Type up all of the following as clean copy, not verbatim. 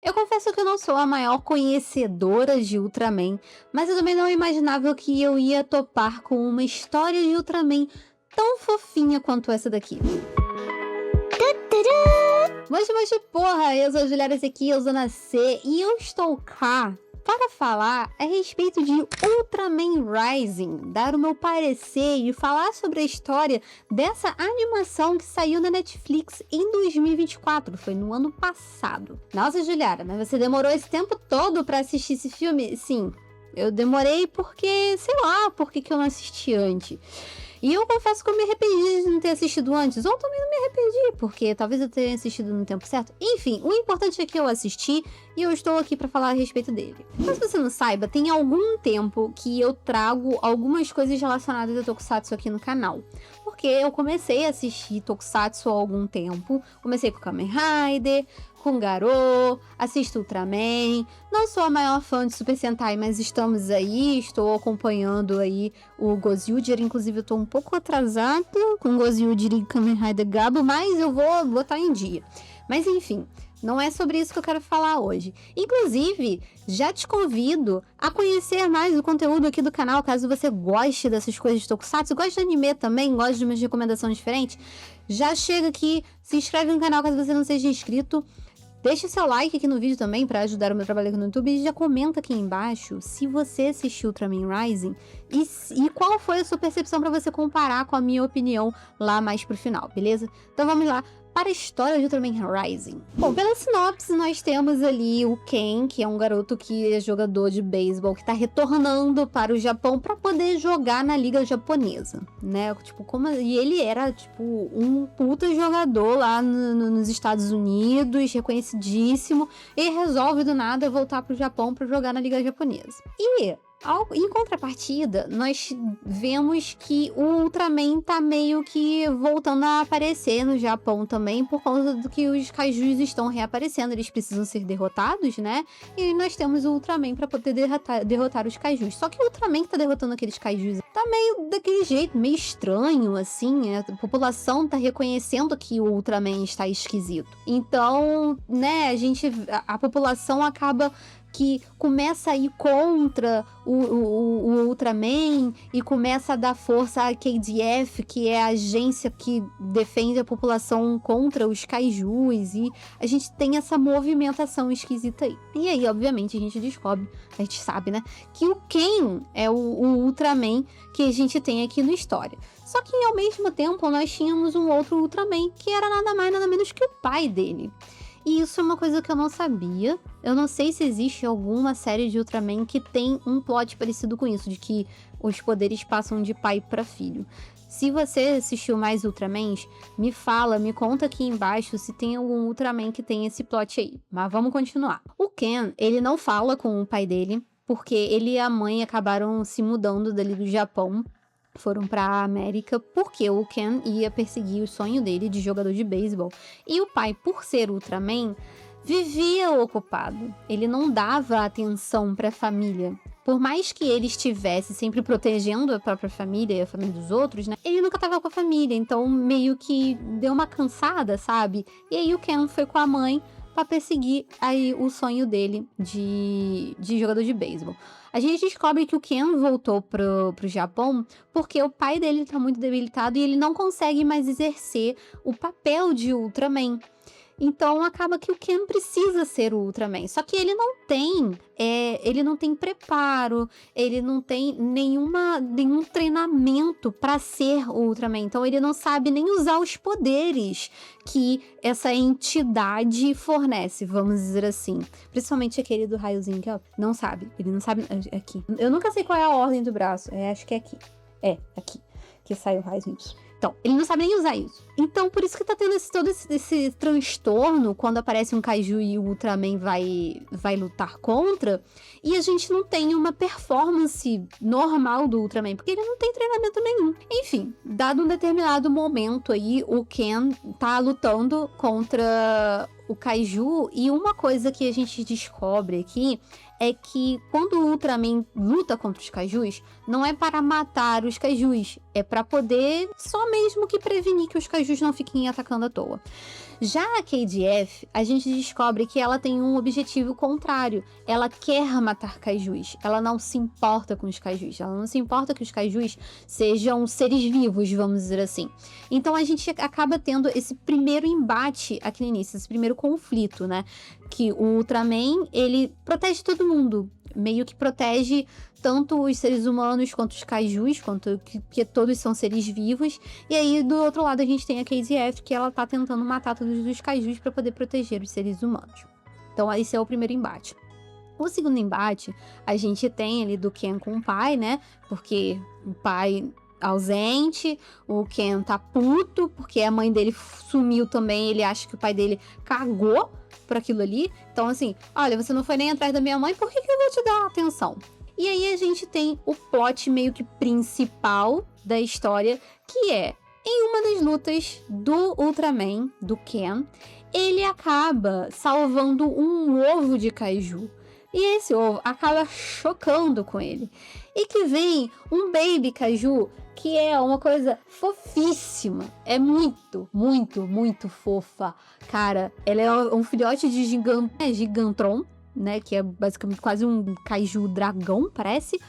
Eu confesso que eu não sou a maior conhecedora de Ultraman, mas eu também não imaginava que eu ia topar com uma história de Ultraman tão fofinha quanto essa daqui. Mas porra, eu sou a Juliana, esse aqui é o Zona C, e eu estou cá para falar a respeito de Ultraman Rising, dar o meu parecer e falar sobre a história dessa animação que saiu na Netflix em 2024, foi no ano passado. Nossa, Juliana, mas você demorou esse tempo todo para assistir esse filme? Sim, eu demorei porque, sei lá, por que eu não assisti antes. E eu confesso que eu me arrependi de não ter assistido antes, ou também não me arrependi, porque talvez eu tenha assistido no tempo certo. Enfim, o importante é que eu assisti e eu estou aqui para falar a respeito dele. Caso você não saiba, tem algum tempo que eu trago algumas coisas relacionadas a Tokusatsu aqui no canal. Porque eu comecei a assistir Tokusatsu há algum tempo, comecei com Kamen Rider, com Garou, assisto Ultraman, não sou a maior fã de Super Sentai, mas estamos aí, estou acompanhando aí o Gozyuger, inclusive eu tô um pouco atrasada com Gozyuger e Kamen Rider Gabo, mas eu vou botar em dia. Mas enfim, não é sobre isso que eu quero falar hoje. Inclusive, já te convido a conhecer mais o conteúdo aqui do canal, caso você goste dessas coisas de Tokusatsu, goste de anime também, goste de umas recomendações diferentes, já chega aqui, se inscreve no canal caso você não seja inscrito. Deixa seu like aqui no vídeo também para ajudar o meu trabalho aqui no YouTube e já comenta aqui embaixo se você assistiu Ultraman Rising e qual foi a sua percepção para você comparar com a minha opinião lá mais pro final, beleza? Então vamos lá para a história de Ultraman Rising. Bom, pela sinopse nós temos ali o Ken, que é um garoto que é jogador de beisebol, que tá retornando para o Japão para poder jogar na liga japonesa, né? Tipo, e ele era, tipo, um puta jogador lá nos Estados Unidos, reconhecidíssimo, e resolve do nada voltar pro Japão para jogar na liga japonesa. Em contrapartida, nós vemos que o Ultraman tá meio que voltando a aparecer no Japão também, por causa do que os kaijus estão reaparecendo, eles precisam ser derrotados, né? E nós temos o Ultraman pra poder derrotar os kaijus. Só que o Ultraman que tá derrotando aqueles kaijus tá meio daquele jeito, meio estranho, assim, a população tá reconhecendo que o Ultraman está esquisito. Então, né, a população acaba que começa a ir contra o Ultraman e começa a dar força à KDF, que é a agência que defende a população contra os kaijus, e a gente tem essa movimentação esquisita aí. E aí, obviamente, a gente sabe, né, que o Ken é o Ultraman que a gente tem aqui na história. Só que, ao mesmo tempo, nós tínhamos um outro Ultraman, que era nada mais, nada menos que o pai dele. E isso é uma coisa que eu não sabia. Eu não sei se existe alguma série de Ultraman que tem um plot parecido com isso, de que os poderes passam de pai para filho. Se você assistiu mais Ultramans, me conta aqui embaixo se tem algum Ultraman que tem esse plot aí. Mas vamos continuar. O Ken, ele não fala com o pai dele, porque ele e a mãe acabaram se mudando dali do Japão. Foram pra América porque o Ken ia perseguir o sonho dele de jogador de beisebol. E o pai, por ser Ultraman, vivia ocupado. Ele não dava atenção pra família. Por mais que ele estivesse sempre protegendo a própria família e a família dos outros, né? Ele nunca tava com a família, então meio que deu uma cansada, sabe? E aí o Ken foi com a mãe pra perseguir aí o sonho dele de jogador de beisebol. A gente descobre que o Ken voltou pro Japão porque o pai dele tá muito debilitado e ele não consegue mais exercer o papel de Ultraman. Então acaba que o Ken precisa ser o Ultraman, só que ele não tem preparo, ele não tem nenhum treinamento para ser o Ultraman, então ele não sabe nem usar os poderes que essa entidade fornece, vamos dizer assim. Principalmente aquele do raiozinho que, ó, ele não sabe aqui. Eu nunca sei qual é a ordem do braço, acho que é aqui. É, aqui, que sai o raiozinho. Então, ele não sabe nem usar isso. Então, por isso que tá tendo todo esse transtorno quando aparece um kaiju e o Ultraman vai lutar contra. E a gente não tem uma performance normal do Ultraman, porque ele não tem treinamento nenhum. Enfim, dado um determinado momento aí, o Ken tá lutando contra o Kaiju, e uma coisa que a gente descobre aqui é que quando o Ultraman luta contra os Kaijus, não é para matar os Kaijus, é para poder só mesmo que prevenir que os Kaijus não fiquem atacando à toa. Já a KDF, a gente descobre que ela tem um objetivo contrário. Ela quer matar Kaijus. Ela não se importa com os Kaijus. Ela não se importa que os Kaijus sejam seres vivos, vamos dizer assim. Então a gente acaba tendo esse primeiro embate aqui no início, esse primeiro conflito, né? Que o Ultraman, ele protege todo mundo. Meio que protege tanto os seres humanos quanto os kaijus, que todos são seres vivos. E aí, do outro lado, a gente tem a KZF, que ela tá tentando matar todos os kaijus para poder proteger os seres humanos. Então, esse é o primeiro embate. O segundo embate, a gente tem ali do Ken com o pai, né? Porque o pai ausente, o Ken tá puto, porque a mãe dele sumiu também, ele acha que o pai dele cagou por aquilo ali. Então, assim, olha, você não foi nem atrás da minha mãe, por que eu vou te dar atenção? E aí a gente tem o plot meio que principal da história, que é, em uma das lutas do Ultraman, do Ken, ele acaba salvando um ovo de kaiju. E esse ovo acaba chocando com ele. E que vem um baby kaiju, que é uma coisa fofíssima. É muito, muito, muito fofa. Cara, ela é um filhote de Gigantron, né? Que é basicamente quase um kaiju dragão, parece.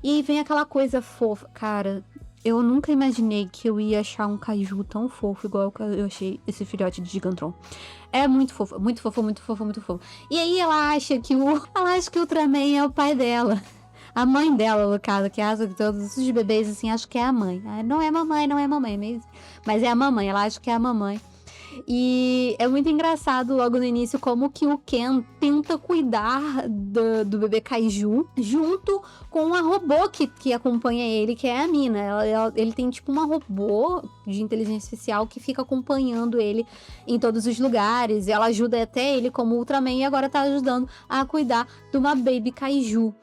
E aí vem aquela coisa fofa. Cara, eu nunca imaginei que eu ia achar um kaiju tão fofo igual eu achei esse filhote de Gigantron. É muito fofo, muito fofo, muito fofo, muito fofo. E aí ela acha que o Ultraman é o pai dela. A mãe dela, no caso, que acha que todos os bebês, assim, acham que é a mãe. Não é mamãe, não é mamãe mesmo. Mas é a mamãe, ela acha que é a mamãe. E é muito engraçado logo no início como que o Ken tenta cuidar do bebê kaiju junto com a robô que acompanha ele, que é a Mina. Ele tem tipo uma robô de inteligência artificial que fica acompanhando ele em todos os lugares. E ela ajuda até ele como Ultraman e agora tá ajudando a cuidar de uma baby kaiju.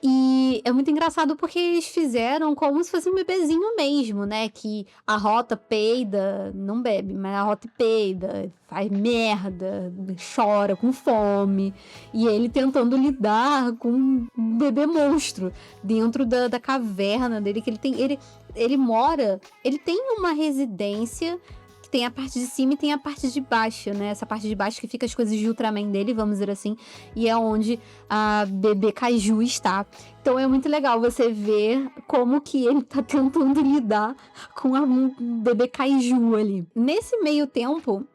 E é muito engraçado porque eles fizeram como se fosse um bebezinho mesmo, né? Que a Rota peida, não bebe, mas a Rota peida, faz merda, chora com fome. E ele tentando lidar com um bebê monstro dentro da caverna dele, que ele mora, ele tem uma residência que tem a parte de cima e tem a parte de baixo, né? Essa parte de baixo que fica as coisas de Ultraman dele, vamos dizer assim, e é onde a bebê kaiju está. Então é muito legal você ver como que ele tá tentando lidar com um bebê kaiju ali. Nesse meio tempo,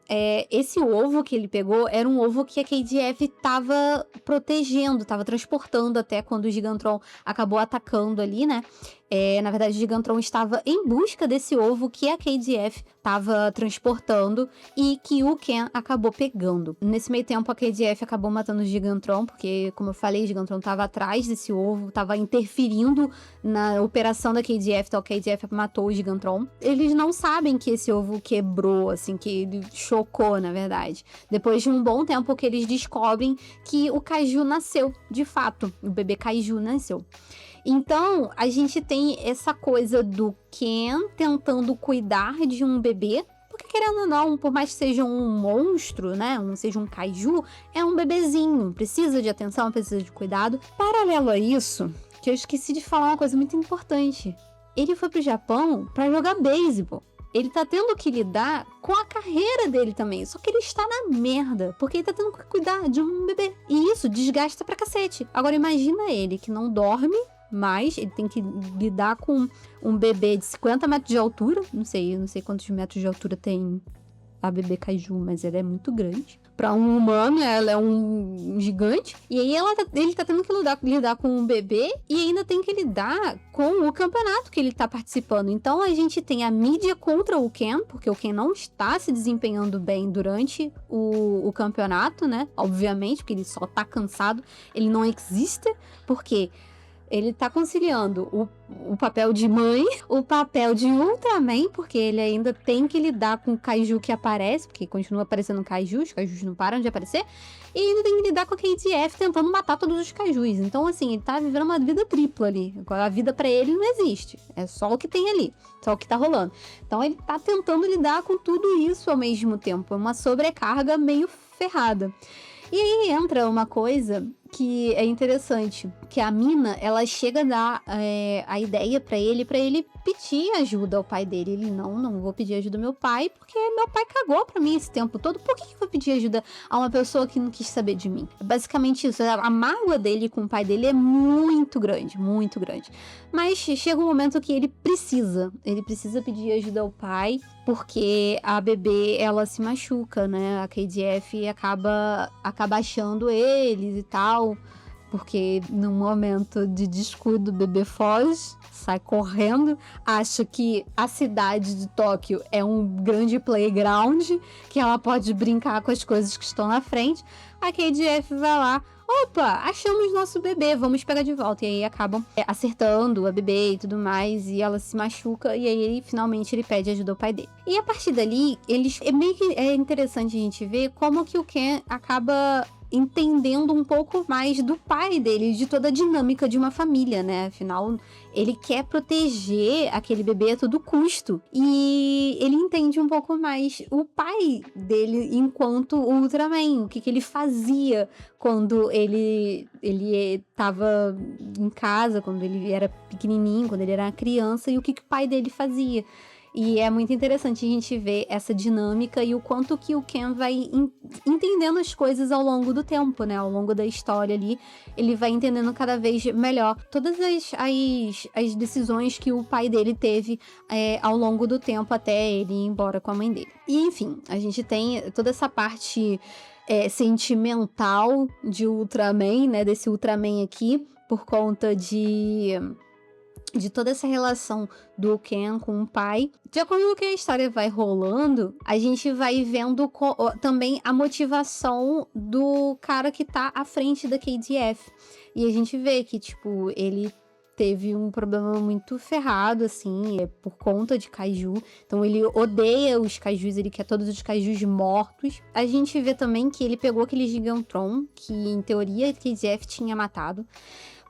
esse ovo que ele pegou era um ovo que a KDF tava protegendo, tava transportando até quando o Gigantron acabou atacando ali, né? Na verdade, o Gigantron estava em busca desse ovo que a KDF estava transportando e que o Ken acabou pegando. Nesse meio tempo, a KDF acabou matando o Gigantron, porque, como eu falei, o Gigantron estava atrás desse ovo, estava interferindo na operação da KDF, então a KDF matou o Gigantron. Eles não sabem que esse ovo quebrou, assim, que ele chocou, na verdade. Depois de um bom tempo que eles descobrem que o Kaiju nasceu, de fato. O bebê Kaiju nasceu. Então, a gente tem essa coisa do Ken tentando cuidar de um bebê, porque querendo ou não, por mais que seja um monstro, né, seja um kaiju, é um bebezinho, precisa de atenção, precisa de cuidado. Paralelo a isso, que eu esqueci de falar uma coisa muito importante. Ele foi pro Japão pra jogar beisebol. Ele tá tendo que lidar com a carreira dele também. Só que ele está na merda, porque ele tá tendo que cuidar de um bebê. E isso desgasta pra cacete. Agora imagina ele que não dorme, mas ele tem que lidar com um bebê de 50 metros de altura. Não sei quantos metros de altura tem a bebê kaiju, mas ela é muito grande. Pra um humano, ela é um gigante. E aí ele tá tendo que lidar com um bebê e ainda tem que lidar com o campeonato que ele tá participando. Então a gente tem a mídia contra o Ken, porque o Ken não está se desempenhando bem durante o campeonato, né? Obviamente, porque ele só tá cansado. Ele não existe, porque ele tá conciliando o papel de mãe, o papel de Ultraman, porque ele ainda tem que lidar com o kaiju que aparece, porque continua aparecendo kaiju, os kaijus não param de aparecer, e ainda tem que lidar com a KDF tentando matar todos os kaijus. Então, assim, ele tá vivendo uma vida tripla ali. A vida pra ele não existe. É só o que tem ali, só o que tá rolando. Então, ele tá tentando lidar com tudo isso ao mesmo tempo. É uma sobrecarga meio ferrada. E aí entra uma coisa que é interessante, que a mina, ela chega a dar a ideia pra ele pedir ajuda ao pai dele. Ele, não vou pedir ajuda ao meu pai, porque meu pai cagou pra mim esse tempo todo. Por que eu vou pedir ajuda a uma pessoa que não quis saber de mim? É basicamente isso. A mágoa dele com o pai dele é muito grande, muito grande. Mas chega um momento que ele precisa pedir ajuda ao pai, porque a bebê, ela se machuca, né? A KDF acaba achando eles e tal, porque no momento de descuido o bebê foge, sai correndo, acha que a cidade de Tóquio é um grande playground, que ela pode brincar com as coisas que estão na frente. A KDF vai lá, opa, achamos nosso bebê, vamos pegar de volta. E aí acabam acertando a bebê e tudo mais, e ela se machuca, e aí finalmente ele pede ajuda ao pai dele. E a partir dali, é interessante a gente ver como que o Ken acaba entendendo um pouco mais do pai dele, de toda a dinâmica de uma família, né? Afinal, ele quer proteger aquele bebê a todo custo. E ele entende um pouco mais o pai dele enquanto Ultraman, o que ele fazia quando ele estava em casa, quando ele era pequenininho, quando ele era criança, e o que o pai dele fazia. E é muito interessante a gente ver essa dinâmica e o quanto que o Ken vai entendendo as coisas ao longo do tempo, né? Ao longo da história ali, ele vai entendendo cada vez melhor todas as decisões que o pai dele teve ao longo do tempo até ele ir embora com a mãe dele. E enfim, a gente tem toda essa parte sentimental de Ultraman, né? Desse Ultraman aqui, por conta de toda essa relação do Ken com o pai. De acordo com que a história vai rolando, a gente vai vendo também a motivação do cara que tá à frente da KDF. E a gente vê que, tipo, ele teve um problema muito ferrado, assim, por conta de kaiju. Então ele odeia os kaijus, ele quer todos os kaijus mortos. A gente vê também que ele pegou aquele Gigantron, que em teoria a KDF tinha matado,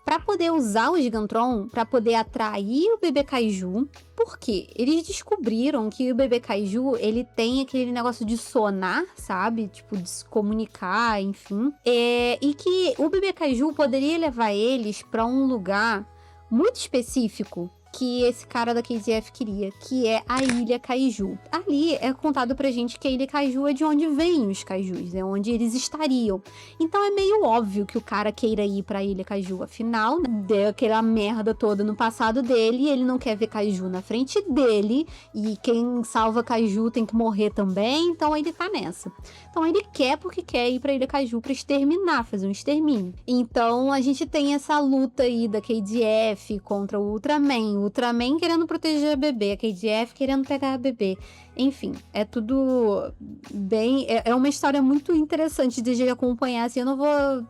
pra poder usar o Gigantron, pra poder atrair o bebê kaiju. Por quê? Eles descobriram que o bebê kaiju, ele tem aquele negócio de sonar, sabe? Tipo, de se comunicar, enfim. E que o bebê kaiju poderia levar eles pra um lugar muito específico que esse cara da KZF queria, que é a Ilha Kaiju. Ali é contado pra gente que a Ilha Kaiju é de onde vêm os kaijus, é onde eles estariam. Então é meio óbvio que o cara queira ir pra Ilha Kaiju, afinal, deu aquela merda toda no passado dele, e ele não quer ver kaiju na frente dele, e quem salva kaiju tem que morrer também, então ele tá nessa. Então ele quer porque quer ir pra Ilha Kaiju pra exterminar, fazer um extermínio. Então a gente tem essa luta aí da KDF contra o Ultraman querendo proteger a bebê, a KDF querendo pegar a bebê. Enfim, é tudo bem... É uma história muito interessante de acompanhar, assim, eu não vou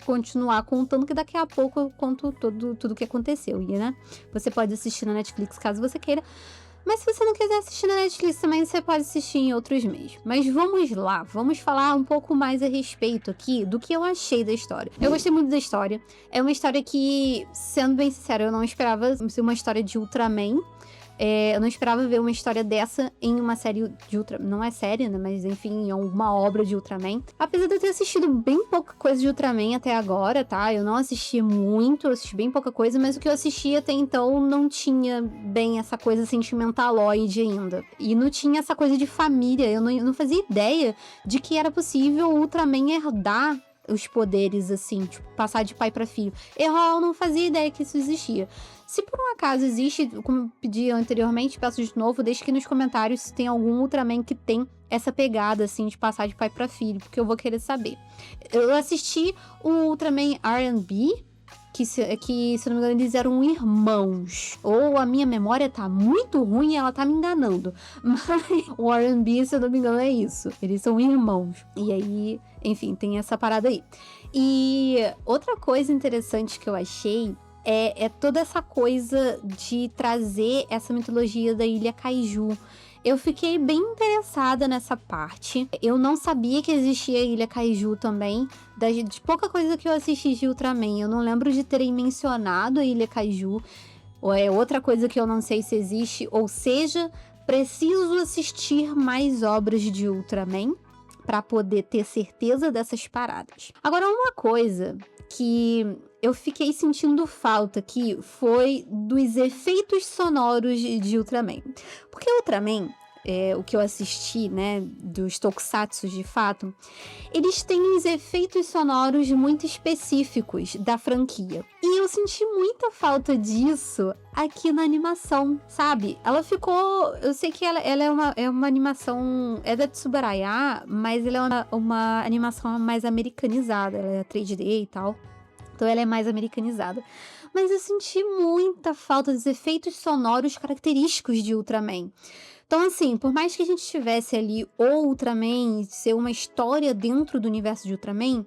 continuar contando, que daqui a pouco eu conto tudo que aconteceu, né? Você pode assistir na Netflix caso você queira, mas se você não quiser assistir na Netflix também, você pode assistir em outros meios. Mas vamos lá, vamos falar um pouco mais a respeito aqui do que eu achei da história. Eu gostei muito da história. É uma história que, sendo bem sincera, eu não esperava ser uma história de Ultraman. Eu não esperava ver uma história dessa em uma série de Ultraman. Não é série, né? Mas enfim, em alguma obra de Ultraman. Apesar de eu ter assistido bem pouca coisa de Ultraman até agora, tá? Eu não assisti muito, eu assisti bem pouca coisa, mas o que eu assisti até então não tinha bem essa coisa sentimentaloide ainda. E não tinha essa coisa de família. Eu não fazia ideia de que era possível o Ultraman herdar os poderes, assim, tipo, passar de pai pra filho. Eu não fazia ideia que isso existia. Se por um acaso existe, como eu pedi anteriormente, peço de novo, deixe aqui nos comentários se tem algum Ultraman que tem essa pegada, assim, de passar de pai pra filho, porque eu vou querer saber. Eu assisti o Ultraman R&B, que se eu não me engano, eles eram irmãos. Ou a minha memória tá muito ruim e ela tá me enganando. Mas o R&B, se eu não me engano, é isso. Eles são irmãos. E aí, enfim, tem essa parada aí. E outra coisa interessante que eu achei é toda essa coisa de trazer essa mitologia da Ilha Kaiju. Eu fiquei bem interessada nessa parte. Eu não sabia que existia a Ilha Kaiju também. De pouca coisa que eu assisti de Ultraman, eu não lembro de terem mencionado a Ilha Kaiju. Ou é outra coisa que eu não sei se existe. Ou seja, preciso assistir mais obras de Ultraman. pra poder ter certeza dessas paradas. Agora, uma coisa que eu fiquei sentindo falta aqui foi dos efeitos sonoros de Ultraman. Porque Ultraman, o que eu assisti, né, dos tokusatsu de fato, eles têm os efeitos sonoros muito específicos da franquia. E eu senti muita falta disso aqui na animação, sabe? Ela ficou... Eu sei que ela é uma animação... É da Tsuburaya, mas ela é uma animação mais americanizada. Ela é 3D e tal. Então ela é mais americanizada. Mas eu senti muita falta dos efeitos sonoros característicos de Ultraman. Então, assim, por mais que a gente tivesse ali o Ultraman ser uma história dentro do universo de Ultraman,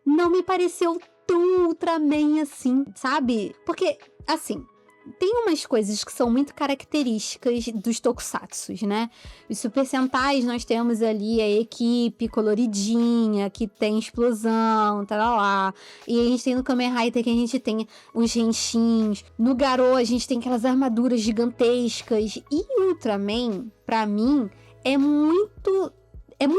não me pareceu tão Ultraman assim, sabe? Porque, assim, tem umas coisas que são muito características dos tokusatsus, né? Os Super Sentais, nós temos ali a equipe coloridinha, que tem explosão, lá. E a gente tem no Kamen Rider que a gente tem os Henshins. No Garou, a gente tem aquelas armaduras gigantescas. E Ultraman, pra mim, é muito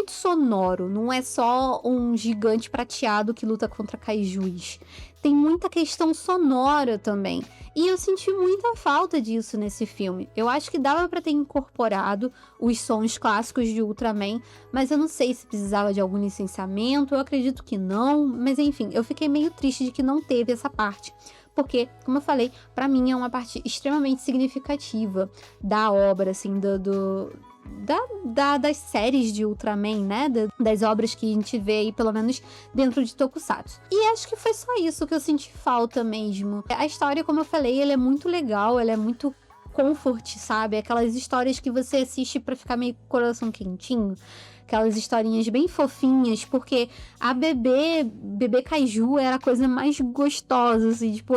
sonoro, não é só um gigante prateado que luta contra kaijus. Tem muita questão sonora também. E eu senti muita falta disso nesse filme. Eu acho que dava pra ter incorporado os sons clássicos de Ultraman, mas eu não sei se precisava de algum licenciamento, eu acredito que não, mas enfim, eu fiquei meio triste de que não teve essa parte. Porque, como eu falei, pra mim é uma parte extremamente significativa da obra, assim, das séries de Ultraman, né? Das obras que a gente vê aí, pelo menos dentro de Tokusatsu. E acho que foi só isso que eu senti falta mesmo. A história, como eu falei, ela é muito legal, ela é muito comfort, sabe? Aquelas histórias que você assiste pra ficar meio com o coração quentinho. Aquelas historinhas bem fofinhas, porque a bebê kaiju era a coisa mais gostosa, assim, tipo,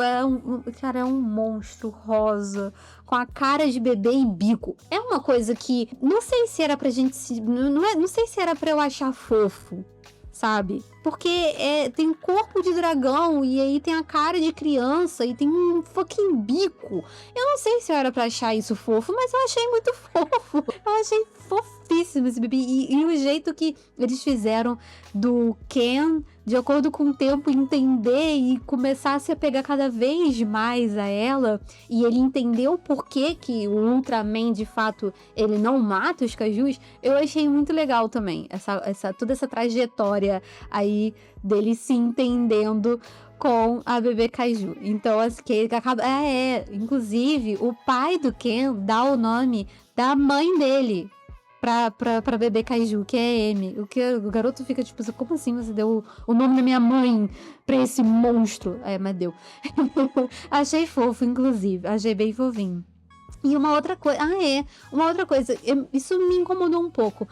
cara, é um monstro rosa, com a cara de bebê e bico. É uma coisa que, não sei se era pra gente, não sei se era pra eu achar fofo, sabe? Porque tem o corpo de dragão e aí tem a cara de criança e tem um fucking bico. Eu não sei se eu era pra achar isso fofo, mas eu achei muito fofo. Eu achei fofíssimo esse bebê. E o jeito que eles fizeram do Ken, de acordo com o tempo, entender e começar a se apegar cada vez mais a ela. E ele entendeu o porquê que o Ultraman, de fato, ele não mata os kaijus. Eu achei muito legal também. Toda essa trajetória aí dele se entendendo com a bebê kaiju. Então, assim, que ele acaba... Inclusive, o pai do Ken dá o nome da mãe dele pra bebê kaiju, que é Amy. O garoto fica tipo, como assim você deu o nome da minha mãe pra esse monstro? Mas deu. Achei fofo, inclusive. Achei bem fofinho. E uma outra coisa... Uma outra coisa. Isso me incomodou um pouco.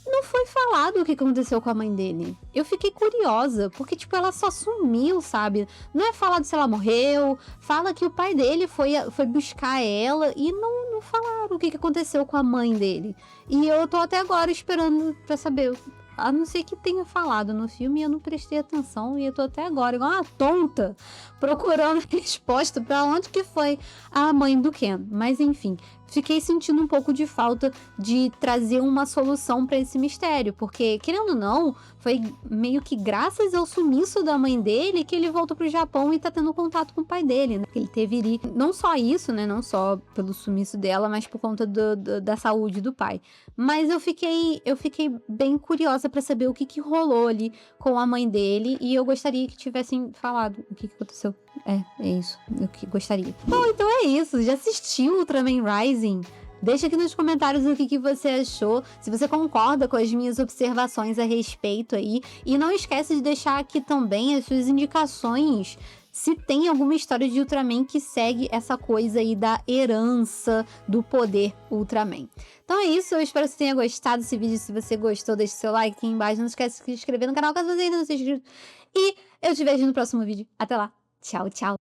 Não foi falado o que aconteceu com a mãe dele. Eu fiquei curiosa, porque, tipo, ela só sumiu, sabe? Não é falado se ela morreu, fala que o pai dele foi buscar ela e não falaram o que aconteceu com a mãe dele. E eu tô até agora esperando pra saber. A não ser que tenha falado no filme e eu não prestei atenção e eu tô até agora, igual uma tonta, procurando a resposta pra onde que foi a mãe do Ken. Mas enfim, fiquei sentindo um pouco de falta de trazer uma solução pra esse mistério, porque, querendo ou não, foi meio que graças ao sumiço da mãe dele que ele voltou pro Japão e tá tendo contato com o pai dele, né? Ele teve não só isso, né? Não só pelo sumiço dela, mas por conta da saúde do pai. Mas eu fiquei bem curiosa pra saber o que rolou ali com a mãe dele e eu gostaria que tivessem falado o que aconteceu. É isso. Eu que gostaria. Bom, então é isso. Já assistiu Ultraman Rising? Deixa aqui nos comentários o que você achou, se você concorda com as minhas observações a respeito aí. E não esquece de deixar aqui também as suas indicações, se tem alguma história de Ultraman que segue essa coisa aí da herança do poder Ultraman. Então é isso, eu espero que você tenha gostado desse vídeo. Se você gostou, deixe seu like aqui embaixo. Não esquece de se inscrever no canal caso você ainda não seja inscrito. E eu te vejo no próximo vídeo. Até lá. Tchau, tchau.